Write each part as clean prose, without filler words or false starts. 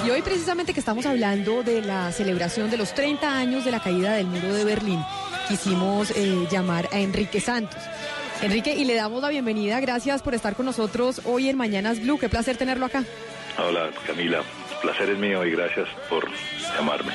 Y hoy precisamente que estamos hablando de la celebración de los 30 años de la caída del muro de Berlín, quisimos llamar a Enrique Santos. Enrique, y le damos la bienvenida, gracias por estar con nosotros hoy en Mañanas Blue, qué placer tenerlo acá. Hola Camila, el placer es mío y gracias por llamarme.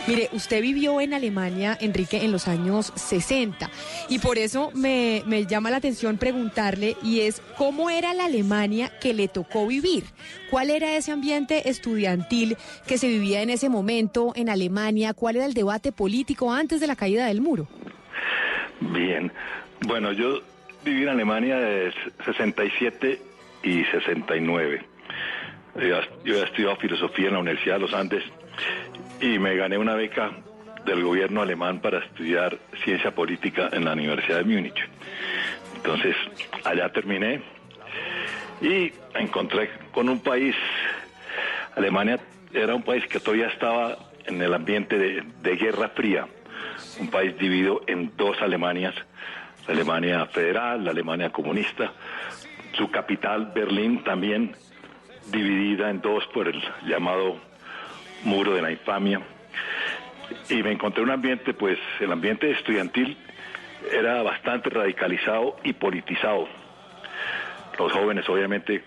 Mire, usted vivió en Alemania, Enrique, en los años 60 y por eso me llama la atención preguntarle, y es ¿cómo era la Alemania que le tocó vivir? ¿Cuál era ese ambiente estudiantil que se vivía en ese momento en Alemania? ¿Cuál era el debate político antes de la caída del muro? Bien, bueno, yo viví en Alemania de 67 y 69. Yo he estudiado filosofía en la Universidad de los Andes y me gané una beca del gobierno alemán para estudiar ciencia política en la Universidad de Múnich. Entonces, allá terminé y me encontré con un país. Alemania era un país que todavía estaba en el ambiente de Guerra Fría, un país dividido en dos Alemanias, la Alemania federal, la Alemania comunista, su capital, Berlín, también dividida en dos por el llamado Muro de la Infamia. Y me encontré un ambiente, pues el ambiente estudiantil era bastante radicalizado y politizado. Los jóvenes, obviamente,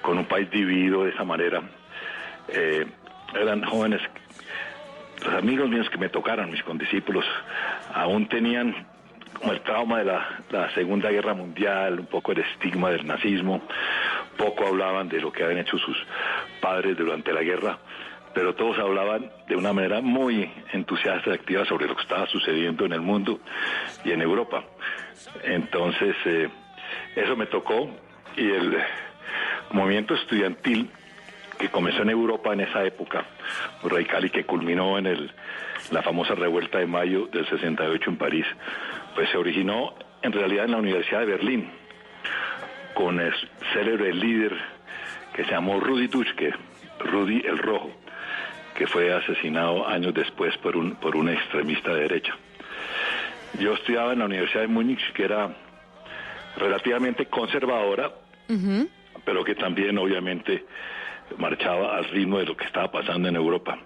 con un país dividido de esa manera, eran jóvenes. Los amigos míos que me tocaron, mis condiscípulos, aún tenían como el trauma de la Segunda Guerra Mundial, un poco el estigma del nazismo, poco hablaban de lo que habían hecho sus padres durante la guerra, pero todos hablaban de una manera muy entusiasta y activa sobre lo que estaba sucediendo en el mundo y en Europa. Entonces, eso me tocó, y el movimiento estudiantil que comenzó en Europa en esa época, muy radical, y que culminó en la famosa revuelta de mayo del 68 en París, pues se originó en realidad en la Universidad de Berlín, con el célebre líder que se llamó Rudi Dutschke, Rudi el Rojo, que fue asesinado años después por un extremista de derecha. Yo estudiaba en la Universidad de Múnich, que era relativamente conservadora, pero que también obviamente marchaba al ritmo de lo que estaba pasando en Europa.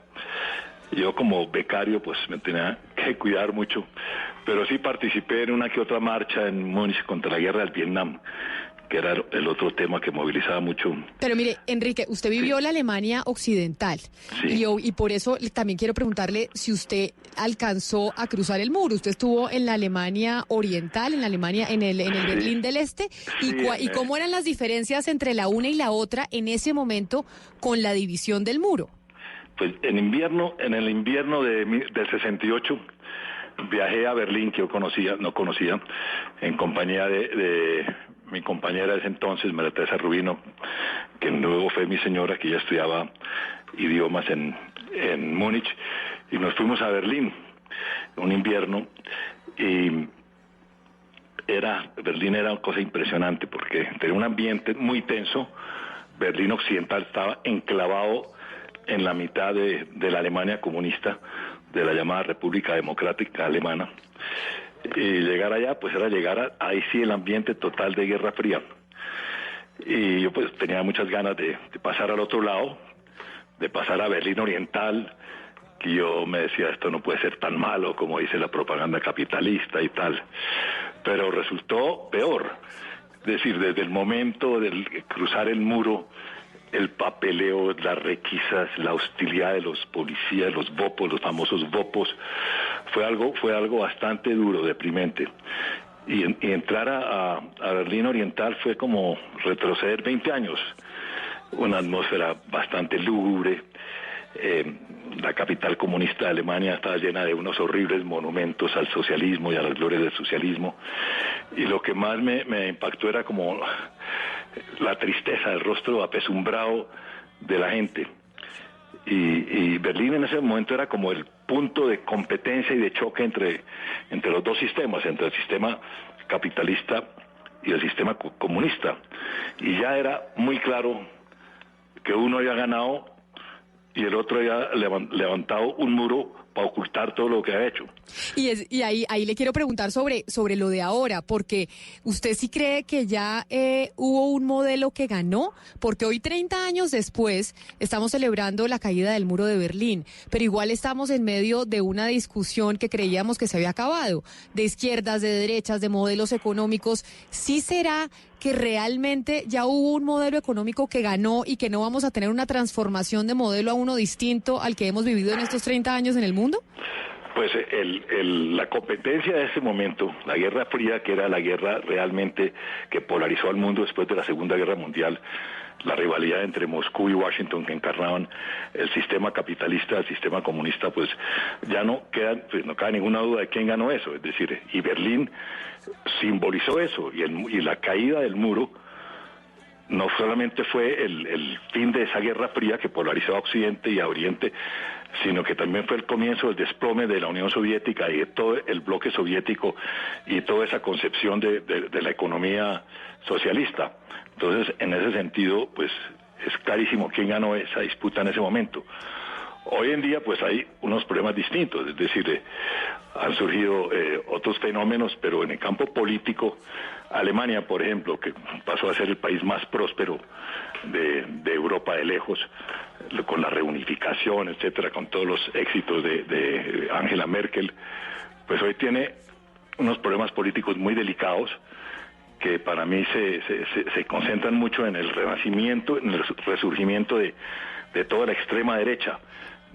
Yo como becario pues me tenía que cuidar mucho, pero sí participé en una que otra marcha en Múnich contra la guerra del Vietnam, que era el otro tema que movilizaba mucho. Pero mire, Enrique, usted vivió la Alemania occidental, sí. y por eso también quiero preguntarle si usted alcanzó a cruzar el muro. Usted estuvo en la Alemania oriental, en la Alemania, en el Berlín del Este, y cómo eran las diferencias entre la una y la otra en ese momento con la división del muro. Pues en el invierno del 68, viajé a Berlín, que yo no conocía, en compañía de mi compañera de ese entonces, María Teresa Rubino, que luego fue mi señora, que ya estudiaba idiomas en Múnich, y nos fuimos a Berlín un invierno, y Berlín era una cosa impresionante, porque tenía un ambiente muy tenso. Berlín occidental estaba enclavado en la mitad de la Alemania comunista, de la llamada República Democrática Alemana, y llegar allá pues era llegar ahí sí el ambiente total de Guerra Fría, y yo pues tenía muchas ganas de pasar al otro lado, de pasar a Berlín Oriental, que yo me decía, esto no puede ser tan malo como dice la propaganda capitalista y tal, pero resultó peor. Es decir, desde el momento del cruzar el muro, el papeleo, las requisas, la hostilidad de los policías, los bopos, los famosos bopos, fue algo bastante duro, deprimente. Y entrar a Berlín Oriental fue como retroceder 20 años, una atmósfera bastante lúgubre. La capital comunista de Alemania estaba llena de unos horribles monumentos al socialismo y a las glorias del socialismo, y lo que más me impactó era como la tristeza, el rostro apesumbrado de la gente. Y Berlín en ese momento era como el punto de competencia y de choque entre los dos sistemas, entre el sistema capitalista y el sistema comunista, y ya era muy claro que uno había ganado y el otro había levantado un muro ocultar todo lo que ha hecho. Y ahí le quiero preguntar sobre lo de ahora, porque ¿usted sí cree que ya hubo un modelo que ganó? Porque hoy, 30 años después, estamos celebrando la caída del muro de Berlín, pero igual estamos en medio de una discusión que creíamos que se había acabado, de izquierdas, de derechas, de modelos económicos. ¿Sí será que realmente ya hubo un modelo económico que ganó y que no vamos a tener una transformación de modelo a uno distinto al que hemos vivido en estos 30 años en el mundo? Pues la competencia de ese momento, la Guerra Fría, que era la guerra realmente que polarizó al mundo después de la Segunda Guerra Mundial, la rivalidad entre Moscú y Washington que encarnaban el sistema capitalista, el sistema comunista, pues ya no cabe ninguna duda de quién ganó eso. Es decir, y Berlín simbolizó eso, y la caída del muro no solamente fue el fin de esa Guerra Fría que polarizó a Occidente y a Oriente, sino que también fue el comienzo del desplome de la Unión Soviética y de todo el bloque soviético y toda esa concepción de la economía socialista. Entonces, en ese sentido, pues es clarísimo quién ganó esa disputa en ese momento. Hoy en día, pues hay unos problemas distintos, es decir, han surgido otros fenómenos, pero en el campo político, Alemania, por ejemplo, que pasó a ser el país más próspero de Europa de lejos, con la reunificación, etcétera, con todos los éxitos de Angela Merkel, pues hoy tiene unos problemas políticos muy delicados que para mí se concentran mucho en el renacimiento, en el resurgimiento de toda la extrema derecha,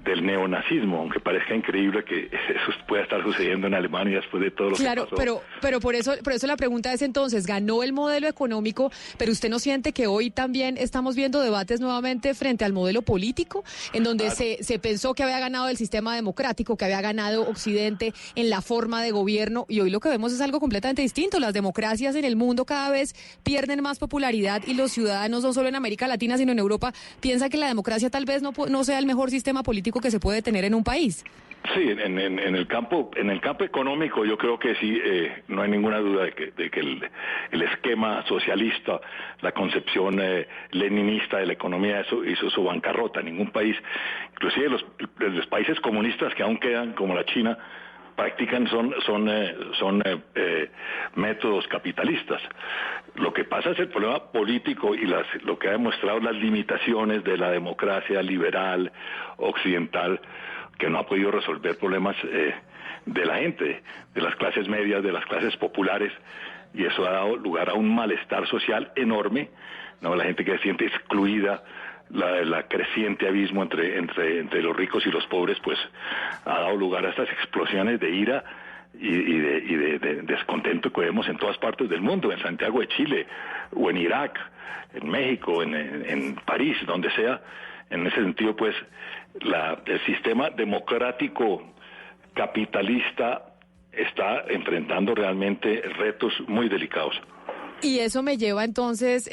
del neonazismo, aunque parezca increíble que eso pueda estar sucediendo en Alemania después de todo lo que pasó. Claro, pero por eso la pregunta es entonces, ganó el modelo económico, pero ¿usted no siente que hoy también estamos viendo debates nuevamente frente al modelo político, en donde se pensó que había ganado el sistema democrático, que había ganado Occidente en la forma de gobierno, y hoy lo que vemos es algo completamente distinto? Las democracias en el mundo cada vez pierden más popularidad y los ciudadanos, no solo en América Latina, sino en Europa, piensan que la democracia tal vez no sea el mejor sistema político que se puede tener en un país. Sí, en el campo económico yo creo que sí, no hay ninguna duda de que el esquema socialista, la concepción leninista de la economía, eso hizo su bancarrota. Ningún país, inclusive los países comunistas que aún quedan, como la China, practican son métodos capitalistas. Lo que pasa es el problema político y lo que ha demostrado las limitaciones de la democracia liberal occidental, que no ha podido resolver problemas de la gente, de las clases medias, de las clases populares, y eso ha dado lugar a un malestar social enorme, ¿no? La gente que se siente excluida, la creciente abismo entre los ricos y los pobres, pues ha dado lugar a estas explosiones de ira y de descontento que vemos en todas partes del mundo, en Santiago de Chile, o en Irak, en México, en París, donde sea. En ese sentido, pues, el sistema democrático capitalista está enfrentando realmente retos muy delicados. Y eso me lleva entonces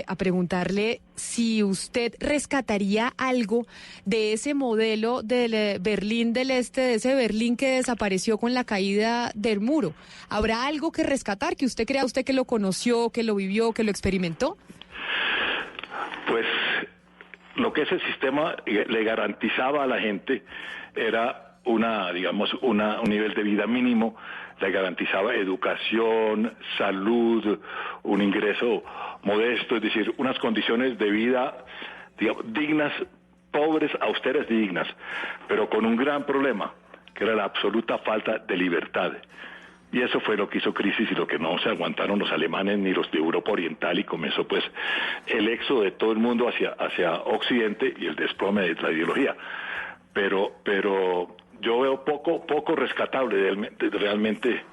a preguntarle si usted rescataría algo de ese modelo del Berlín del Este, de ese Berlín que desapareció con la caída del muro. ¿Habrá algo que rescatar, que usted crea, usted que lo conoció, que lo vivió, que lo experimentó? Pues lo que ese sistema le garantizaba a la gente era un nivel de vida mínimo, le garantizaba educación, salud, un ingreso modesto, es decir, unas condiciones de vida, dignas, pobres, austeras y dignas, pero con un gran problema, que era la absoluta falta de libertad. Y eso fue lo que hizo crisis y lo que no se aguantaron los alemanes ni los de Europa Oriental, y comenzó pues el éxodo de todo el mundo hacia Occidente y el desplome de la ideología. Pero yo veo poco rescatable realmente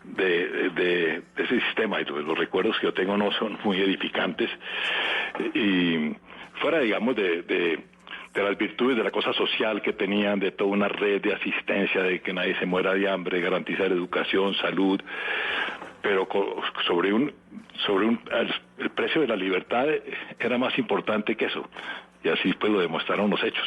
de ese sistema, y los recuerdos que yo tengo no son muy edificantes, y fuera, digamos, de las virtudes de la cosa social que tenían, de toda una red de asistencia, de que nadie se muera de hambre, garantizar educación, salud, pero sobre el precio de la libertad era más importante que eso, y así pues lo demostraron los hechos.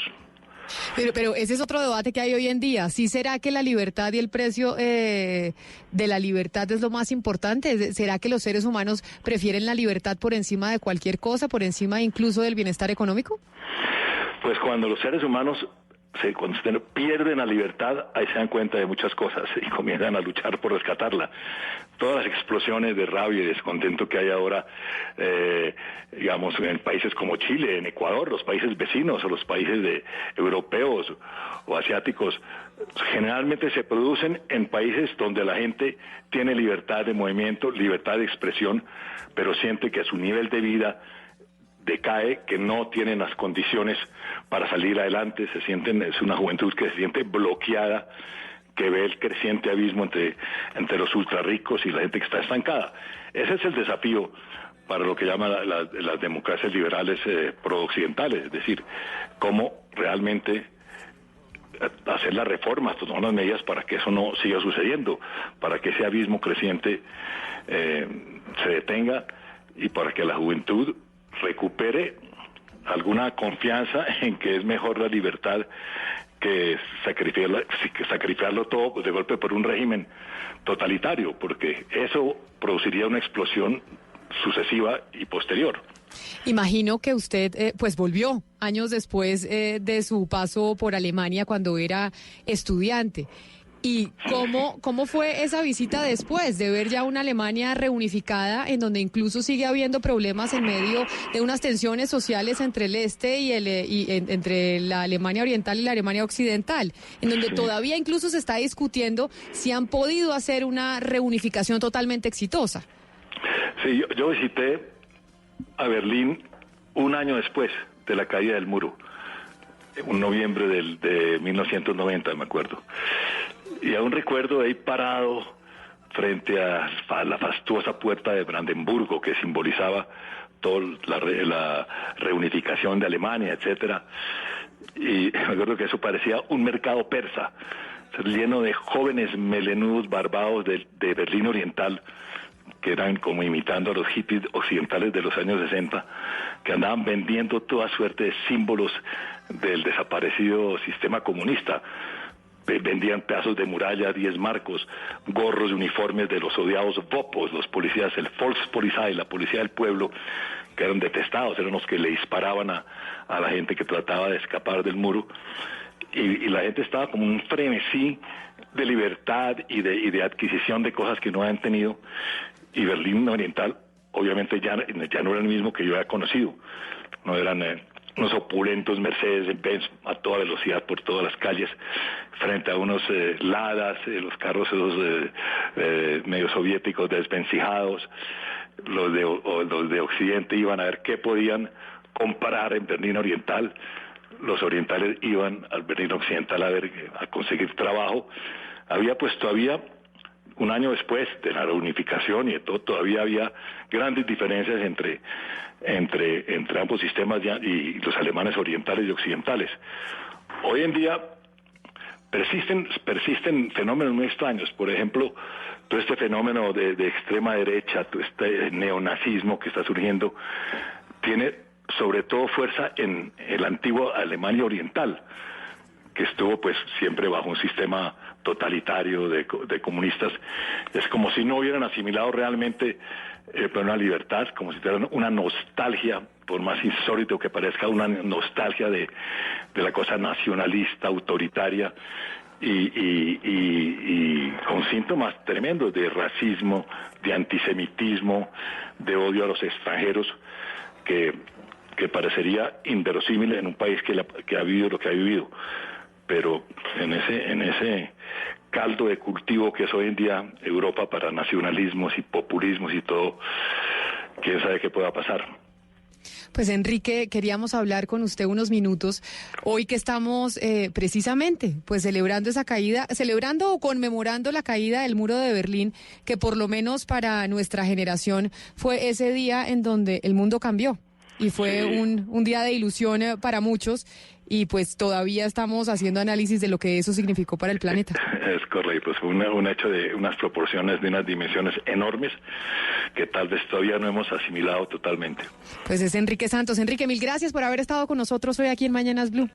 Pero ese es otro debate que hay hoy en día. ¿Sí será que la libertad y el precio de la libertad es lo más importante? ¿Será que los seres humanos prefieren la libertad por encima de cualquier cosa, por encima incluso del bienestar económico? Pues cuando los seres humanos cuando pierden la libertad, ahí se dan cuenta de muchas cosas y comienzan a luchar por rescatarla. Todas las explosiones de rabia y descontento que hay ahora, digamos, en países como Chile, en Ecuador, los países vecinos o los países europeos o asiáticos, generalmente se producen en países donde la gente tiene libertad de movimiento, libertad de expresión, pero siente que su nivel de vida decae, que no tienen las condiciones para salir adelante, es una juventud que se siente bloqueada, que ve el creciente abismo entre los ultrarricos y la gente que está estancada. Ese es el desafío para lo que llaman las democracias liberales pro-occidentales, es decir, cómo realmente hacer las reformas, tomar las medidas para que eso no siga sucediendo, para que ese abismo creciente se detenga y para que la juventud recupere alguna confianza en que es mejor la libertad que sacrificarlo todo de golpe por un régimen totalitario, porque eso produciría una explosión sucesiva y posterior. Imagino que usted pues volvió años después de su paso por Alemania cuando era estudiante. ¿Y cómo fue esa visita después de ver ya una Alemania reunificada en donde incluso sigue habiendo problemas en medio de unas tensiones sociales entre el este entre la Alemania oriental y la Alemania occidental, en donde todavía incluso se está discutiendo si han podido hacer una reunificación totalmente exitosa? Sí, yo visité a Berlín un año después de la caída del muro, en noviembre de 1990, me acuerdo. Y aún recuerdo ahí parado frente a la fastuosa puerta de Brandenburgo, que simbolizaba toda la reunificación de Alemania, etcétera. Y me acuerdo que eso parecía un mercado persa, lleno de jóvenes melenudos barbados de Berlín Oriental, que eran como imitando a los hippies occidentales de los años 60, que andaban vendiendo toda suerte de símbolos del desaparecido sistema comunista. Vendían pedazos de muralla, 10 marcos, gorros y uniformes de los odiados Vopos, los policías, el Volkspolizei, la policía del pueblo, que eran detestados, eran los que le disparaban a la gente que trataba de escapar del muro. Y la gente estaba como un frenesí de libertad y de adquisición de cosas que no habían tenido. Y Berlín Oriental, obviamente, ya no era el mismo que yo había conocido. No eran unos opulentos Mercedes-Benz a toda velocidad por todas las calles, frente a unos Ladas, los carros esos medio soviéticos desvencijados. Los de Occidente iban a ver qué podían comprar en Berlín Oriental. Los orientales iban al Berlín Occidental a conseguir trabajo. Había pues todavía, un año después de la reunificación y de todo, todavía había grandes diferencias entre ambos sistemas y los alemanes orientales y occidentales. Hoy en día persisten fenómenos muy extraños. Por ejemplo, todo este fenómeno de extrema derecha, todo este neonazismo que está surgiendo, tiene sobre todo fuerza en el antiguo Alemania Oriental, que estuvo pues siempre bajo un sistema totalitario de comunistas. Es como si no hubieran asimilado realmente una libertad, como si tuvieran una nostalgia, por más insólito que parezca, una nostalgia de la cosa nacionalista, autoritaria, y con síntomas tremendos de racismo, de antisemitismo, de odio a los extranjeros, que parecería inverosímil en un país que ha vivido lo que ha vivido. Pero en ese caldo de cultivo que es hoy en día Europa para nacionalismos y populismos y todo, quién sabe qué pueda pasar. Pues Enrique, queríamos hablar con usted unos minutos, hoy que estamos precisamente pues celebrando esa caída, celebrando o conmemorando la caída del muro de Berlín, que por lo menos para nuestra generación fue ese día en donde el mundo cambió. Y fue un día de ilusión para muchos, y pues todavía estamos haciendo análisis de lo que eso significó para el planeta. Es correcto, pues fue un hecho de unas proporciones, de unas dimensiones enormes que tal vez todavía no hemos asimilado totalmente. Pues es Enrique Santos. Enrique, mil gracias por haber estado con nosotros hoy aquí en Mañanas Blue.